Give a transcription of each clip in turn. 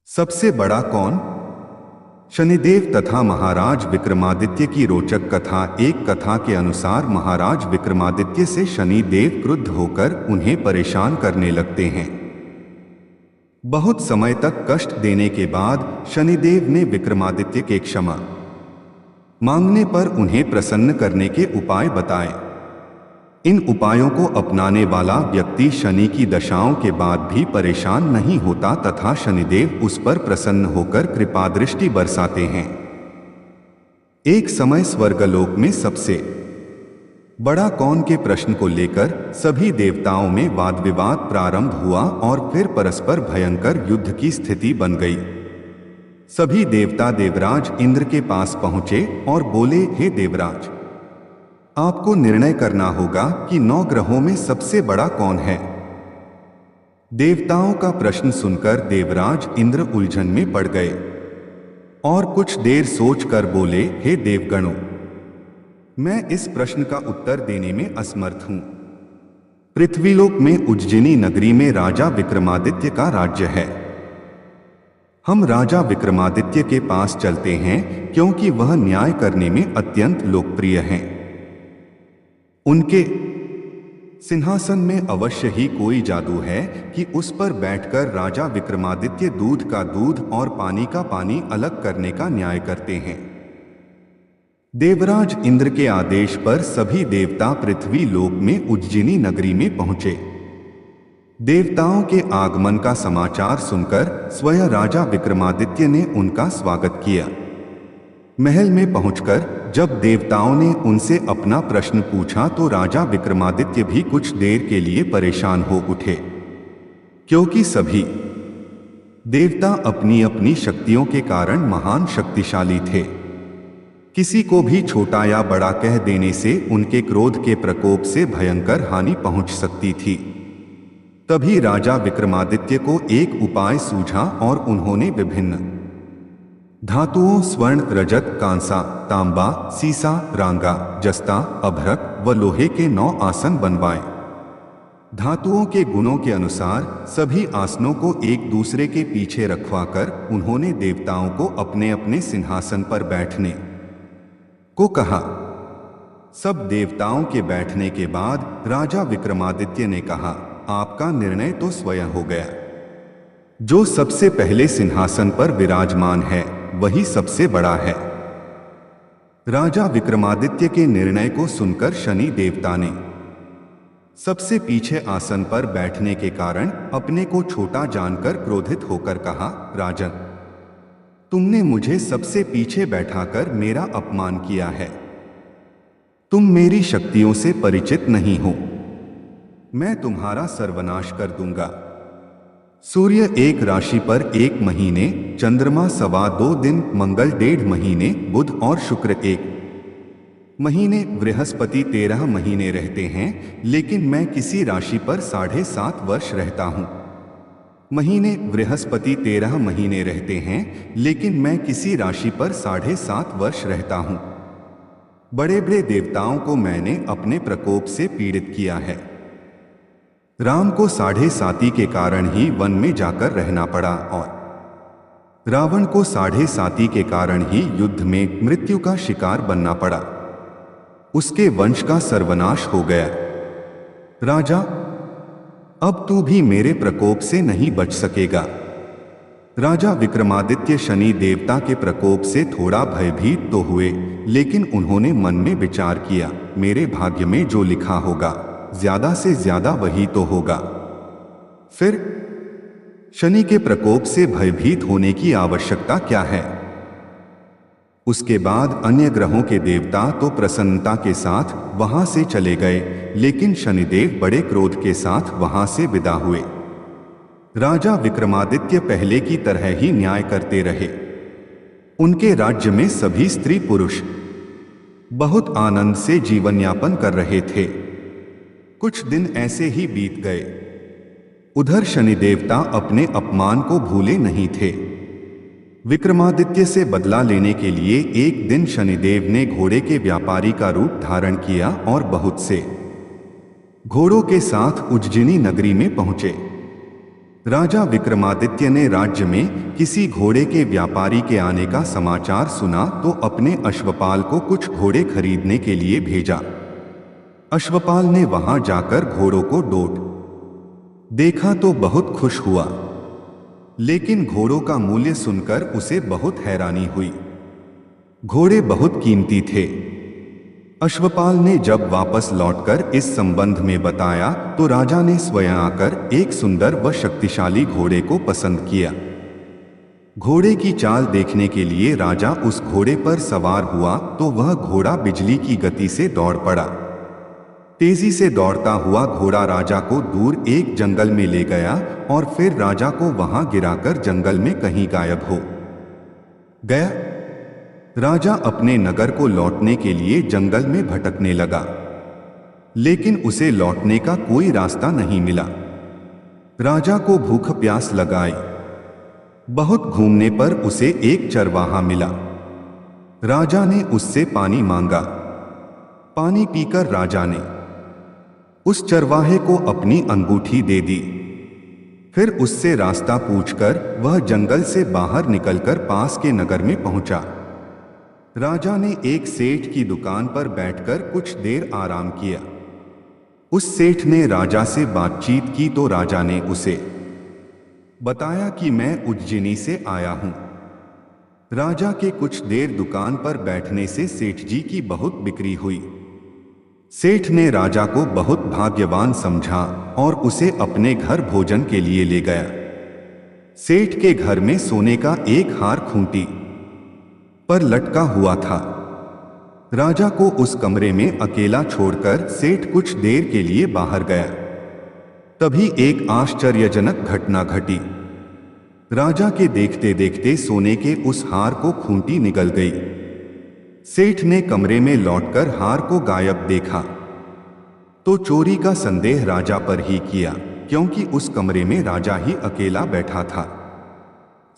सबसे बड़ा कौन? शनिदेव तथा महाराज विक्रमादित्य की रोचक कथा। एक कथा के अनुसार महाराज विक्रमादित्य से शनिदेव क्रुद्ध होकर उन्हें परेशान करने लगते हैं। बहुत समय तक कष्ट देने के बाद शनिदेव ने विक्रमादित्य के क्षमा मांगने पर उन्हें प्रसन्न करने के उपाय बताए। इन उपायों को अपनाने वाला व्यक्ति शनि की दशाओं के बाद भी परेशान नहीं होता तथा शनिदेव उस पर प्रसन्न होकर कृपा दृष्टि बरसाते हैं। एक समय स्वर्गलोक में सबसे बड़ा कौन के प्रश्न को लेकर सभी देवताओं में वाद विवाद प्रारंभ हुआ और फिर परस्पर भयंकर युद्ध की स्थिति बन गई। सभी देवता देवराज इंद्र के पास पहुंचे और बोले, हे देवराज, आपको निर्णय करना होगा कि 9 ग्रहों में सबसे बड़ा कौन है। देवताओं का प्रश्न सुनकर देवराज इंद्र उलझन में पड़ गए और कुछ देर सोचकर बोले, हे देवगणों, मैं इस प्रश्न का उत्तर देने में असमर्थ हूं। पृथ्वीलोक में उज्जैनी नगरी में राजा विक्रमादित्य का राज्य है। हम राजा विक्रमादित्य के पास चलते हैं क्योंकि वह न्याय करने में अत्यंत लोकप्रिय हैं। उनके सिंहासन में अवश्य ही कोई जादू है कि उस पर बैठकर राजा विक्रमादित्य दूध का दूध और पानी का पानी अलग करने का न्याय करते हैं। देवराज इंद्र के आदेश पर सभी देवता पृथ्वी लोक में उज्जैनी नगरी में पहुंचे। देवताओं के आगमन का समाचार सुनकर स्वयं राजा विक्रमादित्य ने उनका स्वागत किया। महल में पहुंचकर जब देवताओं ने उनसे अपना प्रश्न पूछा तो राजा विक्रमादित्य भी कुछ देर के लिए परेशान हो उठे, क्योंकि सभी देवता अपनी अपनी शक्तियों के कारण महान शक्तिशाली थे। किसी को भी छोटा या बड़ा कह देने से उनके क्रोध के प्रकोप से भयंकर हानि पहुंच सकती थी। तभी राजा विक्रमादित्य को एक उपाय सूझा और उन्होंने विभिन्न धातुओं स्वर्ण, रजत, कांसा, तांबा, सीसा, रांगा, जस्ता, अभ्रक व लोहे के 9 आसन बनवाए। धातुओं के गुणों के अनुसार सभी आसनों को एक दूसरे के पीछे रखवाकर उन्होंने देवताओं को अपने अपने सिंहासन पर बैठने को कहा। सब देवताओं के बैठने के बाद राजा विक्रमादित्य ने कहा, आपका निर्णय तो स्वयं हो गया। जो सबसे पहले सिंहासन पर विराजमान है वही सबसे बड़ा है। राजा विक्रमादित्य के निर्णय को सुनकर शनि देवता ने सबसे पीछे आसन पर बैठने के कारण अपने को छोटा जानकर क्रोधित होकर कहा, राजन, तुमने मुझे सबसे पीछे बैठाकर मेरा अपमान किया है। तुम मेरी शक्तियों से परिचित नहीं हो। मैं तुम्हारा सर्वनाश कर दूंगा। सूर्य एक राशि पर 1 महीने, चंद्रमा 2.25 दिन, मंगल 1.5 महीने, बुध और शुक्र 1 महीने, बृहस्पति 13 महीने रहते हैं, लेकिन मैं किसी राशि पर 7.5 वर्ष रहता हूं। महीने बृहस्पति 13 महीने रहते हैं, लेकिन मैं किसी राशि पर 7.5 वर्ष रहता हूं। बड़े बड़े देवताओं को मैंने अपने प्रकोप से पीड़ित किया है। राम को 7.5 के कारण ही वन में जाकर रहना पड़ा और रावण को 7.5 के कारण ही युद्ध में मृत्यु का शिकार बनना पड़ा। उसके वंश का सर्वनाश हो गया। राजा, अब तू भी मेरे प्रकोप से नहीं बच सकेगा। राजा विक्रमादित्य शनि देवता के प्रकोप से थोड़ा भयभीत तो हुए, लेकिन उन्होंने मन में विचार किया, मेरे भाग्य में जो लिखा होगा ज्यादा से ज्यादा वही तो होगा। फिर शनि के प्रकोप से भयभीत होने की आवश्यकता क्या है। उसके बाद अन्य ग्रहों के देवता तो प्रसन्नता के साथ वहां से चले गए, लेकिन शनिदेव बड़े क्रोध के साथ वहां से विदा हुए। राजा विक्रमादित्य पहले की तरह ही न्याय करते रहे। उनके राज्य में सभी स्त्री पुरुष बहुत आनंद से जीवन यापन कर रहे थे। कुछ दिन ऐसे ही बीत गए। उधर शनि देवता अपने अपमान को भूले नहीं थे। विक्रमादित्य से बदला लेने के लिए एक दिन शनिदेव ने घोड़े के व्यापारी का रूप धारण किया और बहुत से घोड़ों के साथ उज्जैनी नगरी में पहुंचे। राजा विक्रमादित्य ने राज्य में किसी घोड़े के व्यापारी के आने का समाचार सुना तो अपने अश्वपाल को कुछ घोड़े खरीदने के लिए भेजा। अश्वपाल ने वहां जाकर घोड़ों को डोट देखा तो बहुत खुश हुआ, लेकिन घोड़ों का मूल्य सुनकर उसे बहुत हैरानी हुई। घोड़े बहुत कीमती थे। अश्वपाल ने जब वापस लौटकर इस संबंध में बताया तो राजा ने स्वयं आकर एक सुंदर व शक्तिशाली घोड़े को पसंद किया। घोड़े की चाल देखने के लिए राजा उस घोड़े पर सवार हुआ तो वह घोड़ा बिजली की गति से दौड़ पड़ा। तेजी से दौड़ता हुआ घोड़ा राजा को दूर एक जंगल में ले गया और फिर राजा को वहां गिराकर जंगल में कहीं गायब हो गया। राजा अपने नगर को लौटने के लिए जंगल में भटकने लगा, लेकिन उसे लौटने का कोई रास्ता नहीं मिला। राजा को भूख प्यास लगाई। बहुत घूमने पर उसे एक चरवाहा मिला। राजा ने उससे पानी मांगा। पानी पीकर राजा ने उस चरवाहे को अपनी अंगूठी दे दी। फिर उससे रास्ता पूछकर वह जंगल से बाहर निकलकर पास के नगर में पहुंचा। राजा ने एक सेठ की दुकान पर बैठकर कुछ देर आराम किया। उस सेठ ने राजा से बातचीत की तो राजा ने उसे बताया कि मैं उज्जैनी से आया हूं। राजा के कुछ देर दुकान पर बैठने से सेठ जी की बहुत बिक्री हुई। सेठ ने राजा को बहुत भाग्यवान समझा और उसे अपने घर भोजन के लिए ले गया। सेठ के घर में सोने का एक हार खूंटी पर लटका हुआ था। राजा को उस कमरे में अकेला छोड़कर सेठ कुछ देर के लिए बाहर गया। तभी एक आश्चर्यजनक घटना घटी। राजा के देखते देखते सोने के उस हार को खूंटी निगल गई। सेठ ने कमरे में लौटकर हार को गायब देखा तो चोरी का संदेह राजा पर ही किया, क्योंकि उस कमरे में राजा ही अकेला बैठा था।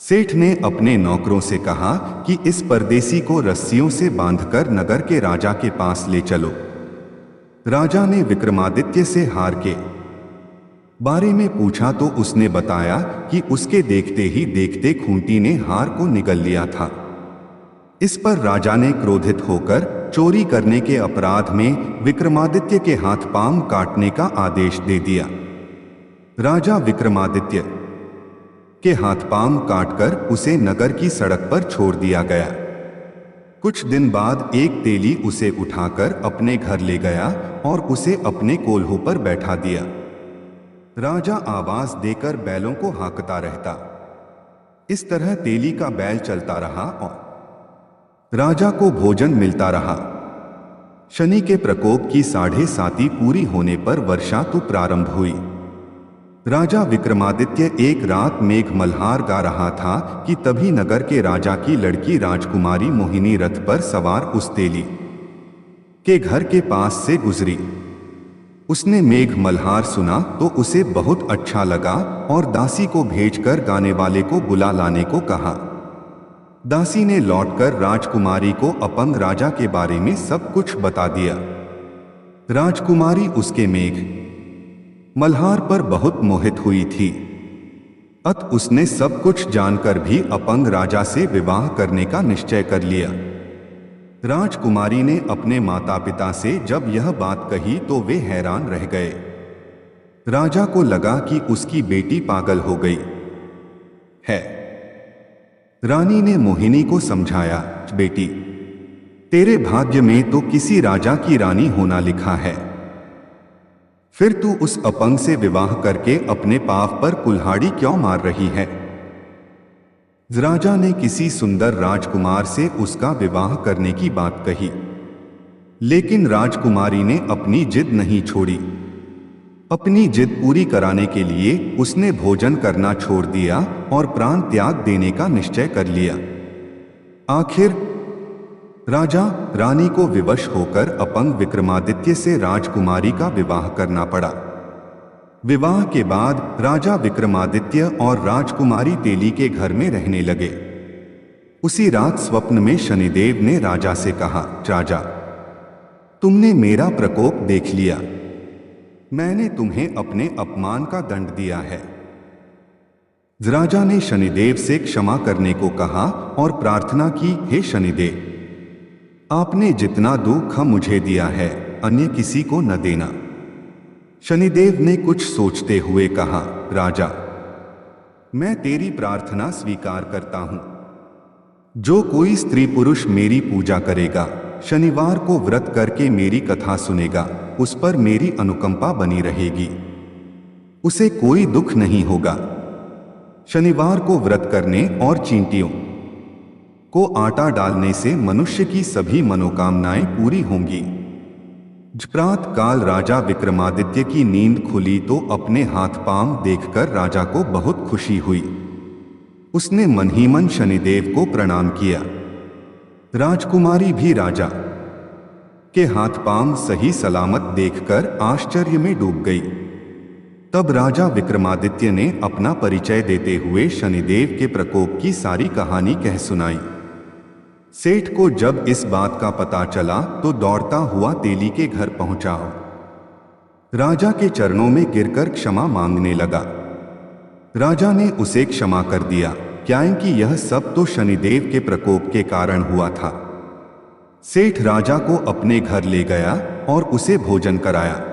सेठ ने अपने नौकरों से कहा कि इस परदेसी को रस्सियों से बांधकर नगर के राजा के पास ले चलो। राजा ने विक्रमादित्य से हार के बारे में पूछा तो उसने बताया कि उसके देखते ही देखते खूंटी ने हार को निगल लिया था। इस पर राजा ने क्रोधित होकर चोरी करने के अपराध में विक्रमादित्य के हाथ पांव काटने का आदेश दे दिया। राजा विक्रमादित्य के हाथ पांव काटकर उसे नगर की सड़क पर छोड़ दिया गया। कुछ दिन बाद एक तेली उसे उठाकर अपने घर ले गया और उसे अपने कोल्हू पर बैठा दिया। राजा आवाज देकर बैलों को हाँकता रहता। इस तरह तेली का बैल चलता रहा और राजा को भोजन मिलता रहा। शनि के प्रकोप की 7.5 पूरी होने पर वर्षा ऋतु प्रारंभ हुई। राजा विक्रमादित्य एक रात मेघ मल्हार गा रहा था कि तभी नगर के राजा की लड़की राजकुमारी मोहिनी रथ पर सवार उस तेली के घर के पास से गुजरी। उसने मेघ मल्हार सुना तो उसे बहुत अच्छा लगा और दासी को भेजकर गाने वाले को बुला लाने को कहा। दासी ने लौटकर राजकुमारी को अपंग राजा के बारे में सब कुछ बता दिया। राजकुमारी उसके मेघ मल्हार पर बहुत मोहित हुई थी। अत उसने सब कुछ जानकर भी अपंग राजा से विवाह करने का निश्चय कर लिया। राजकुमारी ने अपने माता पिता से जब यह बात कही तो वे हैरान रह गए। राजा को लगा कि उसकी बेटी पागल हो गई है। रानी ने मोहिनी को समझाया, बेटी, तेरे भाग्य में तो किसी राजा की रानी होना लिखा है, फिर तू उस अपंग से विवाह करके अपने पाप पर कुल्हाड़ी क्यों मार रही है। राजा ने किसी सुंदर राजकुमार से उसका विवाह करने की बात कही, लेकिन राजकुमारी ने अपनी जिद नहीं छोड़ी। अपनी जिद पूरी कराने के लिए उसने भोजन करना छोड़ दिया और प्राण त्याग देने का निश्चय कर लिया। आखिर राजा रानी को विवश होकर अपंग विक्रमादित्य से राजकुमारी का विवाह करना पड़ा। विवाह के बाद राजा विक्रमादित्य और राजकुमारी तेली के घर में रहने लगे। उसी रात स्वप्न में शनिदेव ने राजा से कहा, राजा, तुमने मेरा प्रकोप देख लिया। मैंने तुम्हें अपने अपमान का दंड दिया है। राजा ने शनिदेव से क्षमा करने को कहा और प्रार्थना की, हे शनिदेव, आपने जितना दुख मुझे दिया है अन्य किसी को न देना। शनिदेव ने कुछ सोचते हुए कहा, राजा, मैं तेरी प्रार्थना स्वीकार करता हूं। जो कोई स्त्री पुरुष मेरी पूजा करेगा, शनिवार को व्रत करके मेरी कथा सुनेगा, उस पर मेरी अनुकंपा बनी रहेगी, उसे कोई दुख नहीं होगा। शनिवार को व्रत करने और चींटियों को आटा डालने से मनुष्य की सभी मनोकामनाएं पूरी होंगी। प्रात काल राजा विक्रमादित्य की नींद खुली तो अपने हाथ पांव देखकर राजा को बहुत खुशी हुई। उसने मन ही मन शनिदेव को प्रणाम किया। राजकुमारी भी राजा के हाथ पांव सही सलामत देखकर आश्चर्य में डूब गई। तब राजा विक्रमादित्य ने अपना परिचय देते हुए शनिदेव के प्रकोप की सारी कहानी कह सुनाई। सेठ को जब इस बात का पता चला तो दौड़ता हुआ तेली के घर पहुंचा। राजा के चरणों में गिरकर क्षमा मांगने लगा। राजा ने उसे क्षमा कर दिया, क्योंकि यह सब तो शनिदेव के प्रकोप के कारण हुआ था। सेठ राजा को अपने घर ले गया और उसे भोजन कराया।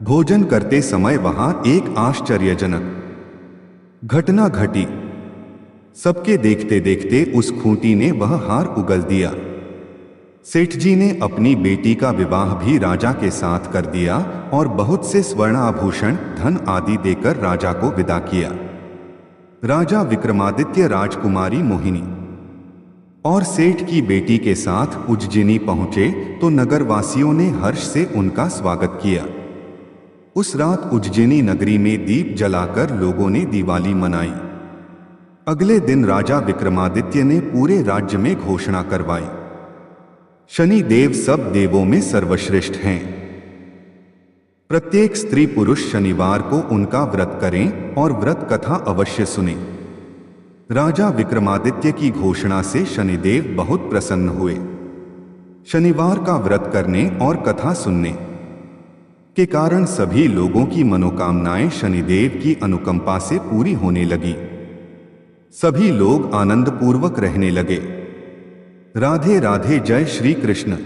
भोजन करते समय वहां एक आश्चर्यजनक घटना घटी। सबके देखते देखते उस खूंटी ने वह हार उगल दिया। सेठ जी ने अपनी बेटी का विवाह भी राजा के साथ कर दिया और बहुत से स्वर्ण आभूषण, धन आदि देकर राजा को विदा किया। राजा विक्रमादित्य राजकुमारी मोहिनी और सेठ की बेटी के साथ उज्जैनी पहुंचे तो नगरवासियों ने हर्ष से उनका स्वागत किया। उस रात उज्जैनी नगरी में दीप जलाकर लोगों ने दिवाली मनाई। अगले दिन राजा विक्रमादित्य ने पूरे राज्य में घोषणा करवाई, शनि देव सब देवों में सर्वश्रेष्ठ हैं। प्रत्येक स्त्री पुरुष शनिवार को उनका व्रत करें और व्रत कथा अवश्य सुनें। राजा विक्रमादित्य की घोषणा से शनिदेव बहुत प्रसन्न हुए। शनिवार का व्रत करने और कथा सुनने के कारण सभी लोगों की मनोकामनाएं शनिदेव की अनुकंपा से पूरी होने लगी। सभी लोग आनंदपूर्वक रहने लगे। राधे राधे। जय श्री कृष्ण।